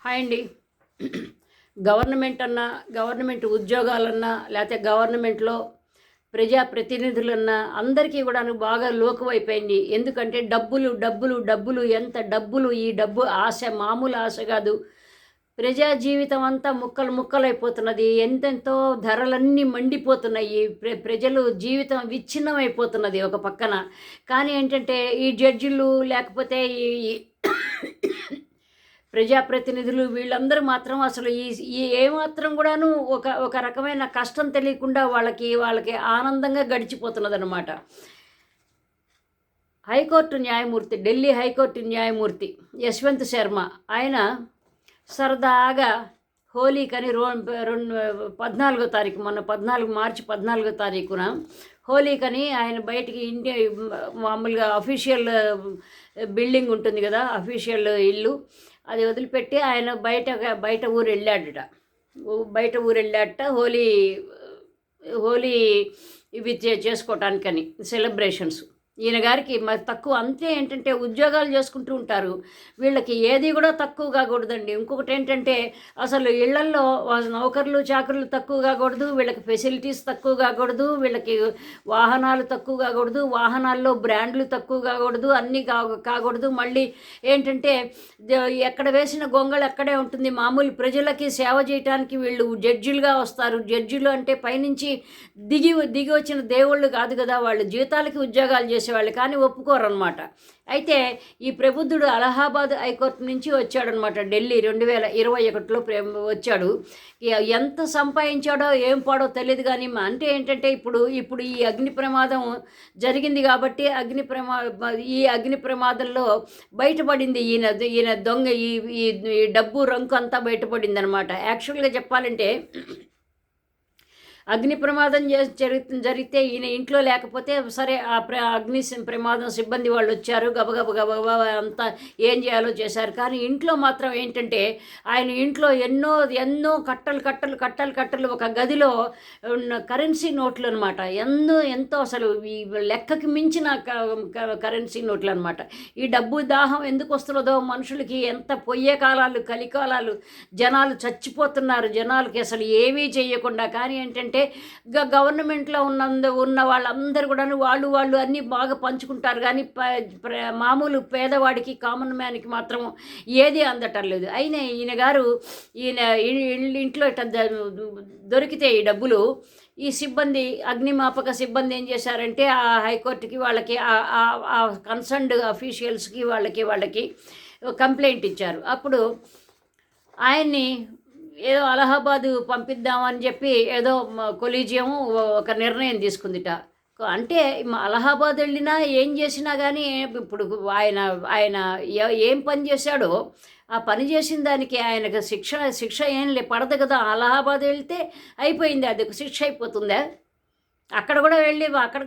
Hi అండి. Government ఉద్యోగాలన్నా లేకపోతే గవర్నమెంట్లో ప్రజాప్రతినిధులన్నా అందరికీ కూడాను బాగా లోకువైపోయింది. ఎందుకంటే డబ్బులు డబ్బులు డబ్బులు, ఎంత డబ్బులు! ఈ డబ్బు ఆశ మామూలు ఆశ కాదు. ప్రజా జీవితం అంతా ముక్కలు ముక్కలైపోతున్నది. ఎంతెంతో ధరలన్నీ మండిపోతున్నాయి. ప్రజలు జీవితం విచ్ఛిన్నమైపోతున్నది ఒక పక్కన. కానీ ఏంటంటే ఈ జడ్జిలు లేకపోతే ఈ ప్రజాప్రతినిధులు వీళ్ళందరూ మాత్రం అసలు ఈ ఈ ఏమాత్రం కూడాను ఒక రకమైన కష్టం తెలియకుండా వాళ్ళకి ఆనందంగా గడిచిపోతున్నదన్నమాట. ఢిల్లీ హైకోర్టు న్యాయమూర్తి యశ్వంత్ శర్మ ఆయన సరదాగా హోలీకని 14వ తారీఖు, మొన్న 14 తారీఖున హోలీకని ఆయన బయటికి ఇంటి మామూలుగా అఫీషియల్ బిల్డింగ్ ఉంటుంది కదా, అఫీషియల్ ఇల్లు, అది వదిలిపెట్టి ఆయన బయట ఊరు వెళ్ళాడట. హోలీ ఇవి చేసుకోవటానికని సెలబ్రేషన్స్. ఈయన గారికి మరి తక్కువ అంతే. ఏంటంటే ఉద్యోగాలు చేసుకుంటూ ఉంటారు, వీళ్ళకి ఏది కూడా తక్కువ కాకూడదండి. ఇంకొకటి ఏంటంటే అసలు ఇళ్లల్లో నౌకర్లు చాకర్లు తక్కువ కాకూడదు, వీళ్ళకి ఫెసిలిటీస్ తక్కువ కాకూడదు, వీళ్ళకి వాహనాలు తక్కువ కాకూడదు, వాహనాల్లో బ్రాండ్లు తక్కువ కాకూడదు, అన్నీ కాకూడదు. మళ్ళీ ఏంటంటే ఎక్కడ వేసిన గొంగళి అక్కడే ఉంటుంది. మామూలు ప్రజలకి సేవ చేయడానికి వీళ్ళు జడ్జిలుగా వస్తారు. జడ్జిలు అంటే పైనుంచి దిగి వచ్చిన దేవుళ్ళు కాదు కదా, వాళ్ళు జీతాలకి ఉద్యోగాలు చేసేవాళ్ళు, కానీ ఒప్పుకోరనమాట. అయితే ఈ ప్రబుద్ధుడు అలహాబాద్ హైకోర్టు నుంచి వచ్చాడనమాట. ఢిల్లీ 2021లో వచ్చాడు. ఎంత సంపాదించాడో ఏం పాడో తెలియదు. కానీ అంటే ఏంటంటే ఇప్పుడు ఈ అగ్ని ప్రమాదం జరిగింది కాబట్టి ఈ అగ్ని ప్రమాదంలో బయటపడింది ఈయన దొంగ ఈ డబ్బు రంకు అంతా బయటపడింది అనమాట. యాక్చువల్గా చెప్పాలంటే అగ్ని ప్రమాదం జరిగితే ఈయన ఇంట్లో లేకపోతే సరే, ఆ అగ్ని ప్రమాదం సిబ్బంది వాళ్ళు వచ్చారు, గబగబా అంతా ఏం చేయాలో చేశారు. కానీ ఇంట్లో మాత్రం ఏంటంటే ఆయన ఇంట్లో ఎన్నో కట్టలు ఒక గదిలో కరెన్సీ నోట్లు అనమాట. ఎంతో అసలు ఈ లెక్కకి మించిన కరెన్సీ నోట్లు అనమాట. ఈ డబ్బు దాహం ఎందుకు వస్తున్నదో మనుషులకి, ఎంత పొయ్యే కాలాలు, కలికాలాలు, జనాలు చచ్చిపోతున్నారు, జనాలకి అసలు ఏమీ చేయకుండా. కానీ ఏంటంటే గవర్నమెంట్లో ఉన్న వాళ్ళందరూ కూడా వాళ్ళు అన్నీ బాగా పంచుకుంటారు. కానీ మామూలు పేదవాడికి, కామన్ మ్యాన్కి మాత్రం ఏది అందటం లేదు. అయినా ఈయన ఇంట్లో దొరికితే ఈ డబ్బులు, ఈ సిబ్బంది, అగ్నిమాపక సిబ్బంది ఏం చేశారంటే ఆ హైకోర్టుకి వాళ్ళకి ఆ కన్సర్న్డ్ అఫీషియల్స్కి వాళ్ళకి కంప్లైంట్ ఇచ్చారు. అప్పుడు ఆయన్ని ఏదో అలహాబాదు పంపిద్దామని చెప్పి ఏదో కొలీజియం ఒక నిర్ణయం తీసుకుందిట. అంటే అలహాబాద్ వెళ్ళినా ఏం చేసినా కానీ ఇప్పుడు ఆయన ఏం పని చేశాడో ఆ పని చేసిన దానికి ఆయనకు శిక్ష ఏం పడదు కదా. అలహాబాద్ వెళ్తే అయిపోయింది, అది శిక్ష అయిపోతుందా? అక్కడ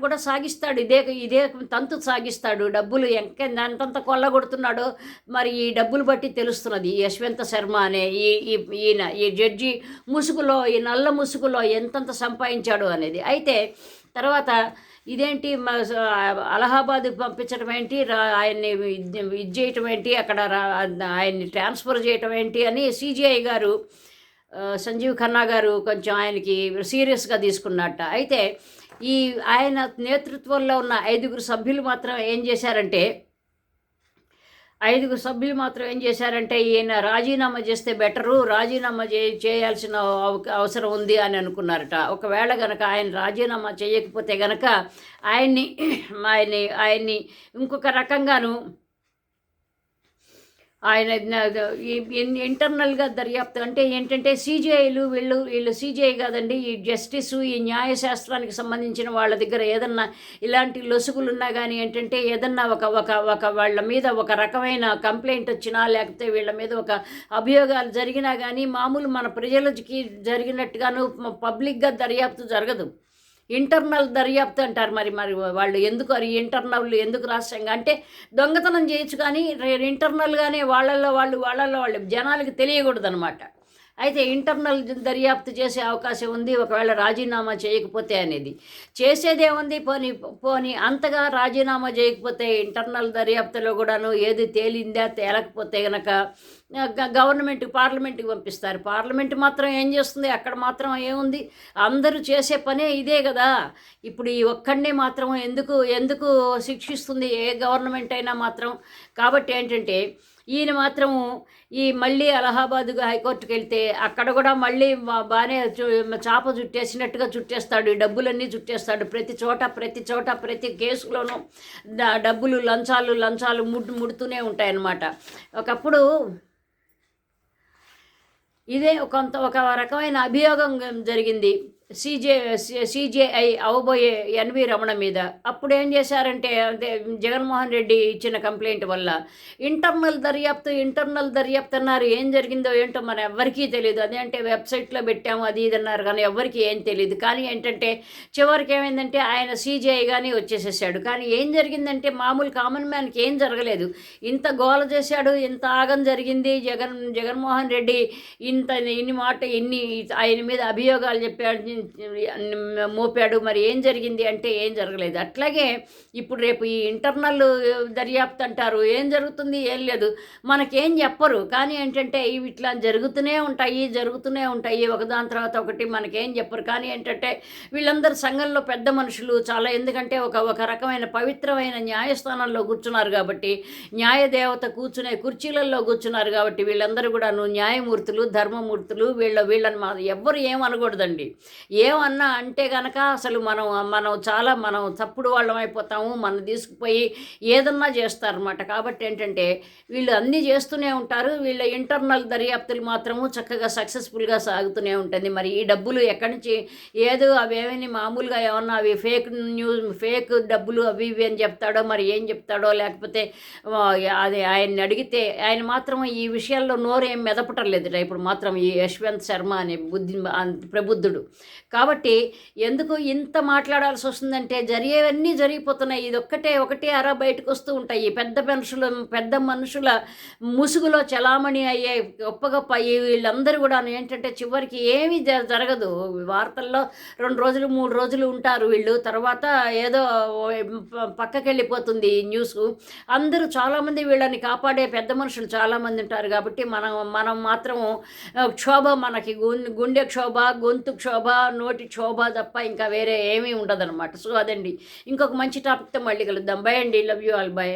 కూడా సాగిస్తాడు, ఇదే తంతు సాగిస్తాడు. డబ్బులు ఎంతంత కొల్లగొడుతున్నాడో మరి ఈ డబ్బులు బట్టి తెలుస్తున్నది. యశ్వంత్ శర్మ అనే ఈ జడ్జి ముసుగులో, ఈ నల్ల ముసుగులో ఎంతంత సంపాదించాడు అనేది. అయితే తర్వాత ఇదేంటి అలహాబాద్ పంపించడం ఏంటి, ఆయన్ని ఇది చేయటం ఏంటి, అక్కడ ఆయన్ని ట్రాన్స్ఫర్ చేయటం ఏంటి అని సిజిఐ గారు, సంజీవ్ ఖన్నా గారు కొంచెం ఆయనకి సీరియస్గా తీసుకున్నట్ట. అయితే ఆయన నేతృత్వంలో ఉన్న 5 సభ్యులు మాత్రం ఏం చేశారంటే ఈయన రాజీనామా చేస్తే బెటరు, రాజీనామా చేయాల్సిన అవసరం ఉంది అని అనుకున్నారట. ఒకవేళ గనక ఆయన రాజీనామా చేయకపోతే గనక ఆయన్ని ఇంకొక రకంగాను ఆయన ఇంటర్నల్గా దర్యాప్తు, అంటే ఏంటంటే సిజిఐలు వీళ్ళు సిజిఐ కాదండి, ఈ జస్టిసు, ఈ న్యాయశాస్త్రానికి సంబంధించిన వాళ్ళ దగ్గర ఏదన్నా ఇలాంటి లొసుగులు ఉన్నా కానీ ఏంటంటే ఏదన్నా ఒక వాళ్ళ మీద ఒక రకమైన కంప్లైంట్ వచ్చినా, లేకపోతే వీళ్ళ మీద ఒక అభియోగాలు జరిగినా కానీ మామూలు మన ప్రజలకి జరిగినట్టుగాను పబ్లిక్గా దర్యాప్తు జరగదు. ఇంటర్నల్ దర్యాప్తు అంటారు. మరి వాళ్ళు ఎందుకు ఇంటర్నల్ ఎందుకు రాష్ట్రంగా అంటే దొంగతనం చేయొచ్చు, కానీ ఇంటర్నల్గానే వాళ్ళల్లో వాళ్ళు జనాలకి తెలియకూడదు అనమాట. అయితే ఇంటర్నల్ దర్యాప్తు చేసే అవకాశం ఉంది ఒకవేళ రాజీనామా చేయకపోతే అనేది. చేసేదేముంది, పోనీ పోనీ అంతగా రాజీనామా చేయకపోతే ఇంటర్నల్ దర్యాప్తులో కూడాను ఏది తేలిందా తేలకపోతే గనక పార్లమెంట్కి పంపిస్తారు. పార్లమెంట్ మాత్రం ఏం చేస్తుంది, అక్కడ మాత్రం ఏముంది, అందరూ చేసే పనే ఇదే కదా. ఇప్పుడు ఈ ఒక్కడినే మాత్రం ఎందుకు ఎందుకు శిక్షిస్తుంది ఏ గవర్నమెంట్ అయినా మాత్రం. కాబట్టి ఏంటంటే ఈయన మాత్రము మళ్ళీ అలహాబాద్ హైకోర్టుకి వెళ్తే అక్కడ కూడా మళ్ళీ బాగానే చాప చుట్టేసినట్టుగా చుట్టేస్తాడు, డబ్బులన్నీ చుట్టేస్తాడు. ప్రతి చోట ప్రతి కేసులోనూ డబ్బులు లంచాలు ముడుతూనే ఉంటాయన్నమాట. ఒకప్పుడు ఇదే ఒక రకమైన అభియోగం జరిగింది సిజేఐ అవబోయే ఎన్వి రమణ మీద. అప్పుడు ఏం చేశారంటే అదే జగన్మోహన్ రెడ్డి ఇచ్చిన కంప్లైంట్ వల్ల ఇంటర్నల్ దర్యాప్తు అన్నారు. ఏం జరిగిందో ఏంటో మన ఎవ్వరికీ తెలియదు. అదేంటే వెబ్సైట్లో పెట్టాము అది ఇది అన్నారు కానీ ఎవ్వరికీ ఏం తెలియదు. కానీ ఏంటంటే చివరికి ఏమైందంటే ఆయన సిజేఐ కానీ వచ్చేసేసాడు. కానీ ఏం జరిగిందంటే మామూలు కామన్ మ్యాన్కి ఏం జరగలేదు. ఇంత గోల చేశాడు, ఇంత ఆగం జరిగింది. జగన్మోహన్ రెడ్డి ఇన్ని ఆయన మీద అభియోగాలు చెప్పాడు, మోపాడు. మరి ఏం జరిగింది అంటే ఏం జరగలేదు. అట్లాగే ఇప్పుడు రేపు ఈ ఇంటర్నల్ దర్యాప్తు అంటారు, ఏం జరుగుతుంది ఏం లేదు, మనకేం చెప్పరు. కానీ ఏంటంటే ఇవి ఇట్లా జరుగుతూనే ఉంటాయి ఒకదాని తర్వాత ఒకటి, మనకేం చెప్పరు. కానీ ఏంటంటే వీళ్ళందరూ సంఘంలో పెద్ద మనుషులు చాలా, ఎందుకంటే ఒక రకమైన పవిత్రమైన న్యాయస్థానంలో కూర్చున్నారు కాబట్టి, న్యాయదేవత కూర్చునే కుర్చీలలో కూర్చున్నారు కాబట్టి వీళ్ళందరూ కూడాను న్యాయమూర్తులు, ధర్మమూర్తులు. వీళ్ళని ఎవ్వరు ఏమనకూడదండి. ఏమన్నా అంటే కనుక అసలు మనం తప్పుడు వాళ్ళం అయిపోతాము, మనం తీసుకుపోయి ఏదన్నా చేస్తారన్నమాట. కాబట్టి ఏంటంటే వీళ్ళు అన్నీ చేస్తూనే ఉంటారు. వీళ్ళ ఇంటర్నల్ దర్యాప్తులు మాత్రము చక్కగా సక్సెస్ఫుల్గా సాగుతూనే ఉంటుంది. మరి ఈ డబ్బులు ఎక్కడి నుంచి ఏదో అవేమని మామూలుగా ఏమన్నా అవి ఫేక్ డబ్బులు అవి ఇవి అని చెప్తాడో, మరి ఏం చెప్తాడో, లేకపోతే అది ఆయన్ని అడిగితే ఆయన మాత్రం ఈ విషయాల్లో నోరేం మెదపటం లేదు ఇప్పుడు మాత్రం ఈ యశ్వంత్ శర్మ అనే ప్రబుద్ధుడు. కాబట్టి ఎందుకు ఇంత మాట్లాడాల్సి వస్తుందంటే జరిగేవన్నీ జరిగిపోతున్నాయి. ఇది ఒకటి అర బయటకు వస్తూ ఉంటాయి. పెద్ద మనుషుల ముసుగులో చలామణి అయ్యే గొప్ప వీళ్ళందరూ కూడా ఏంటంటే చివరికి ఏమీ జరగదు. వార్తల్లో 2 రోజులు 3 రోజులు ఉంటారు వీళ్ళు, తర్వాత ఏదో పక్కకి వెళ్ళిపోతుంది న్యూస్. అందరూ చాలామంది వీళ్ళని కాపాడే పెద్ద మనుషులు చాలామంది ఉంటారు. కాబట్టి మనం మాత్రం క్షోభ, మనకి గుండె క్షోభ, గొంతు క్షోభ, నోటి క్షోభ తప్ప ఇంకా వేరే ఏమీ ఉండదన్నమాట. సో అదండి, ఇంకొక మంచి టాపిక్తో మళ్ళీ కలుద్దాం. బై అండి, లవ్ యూ ఆల్, బై.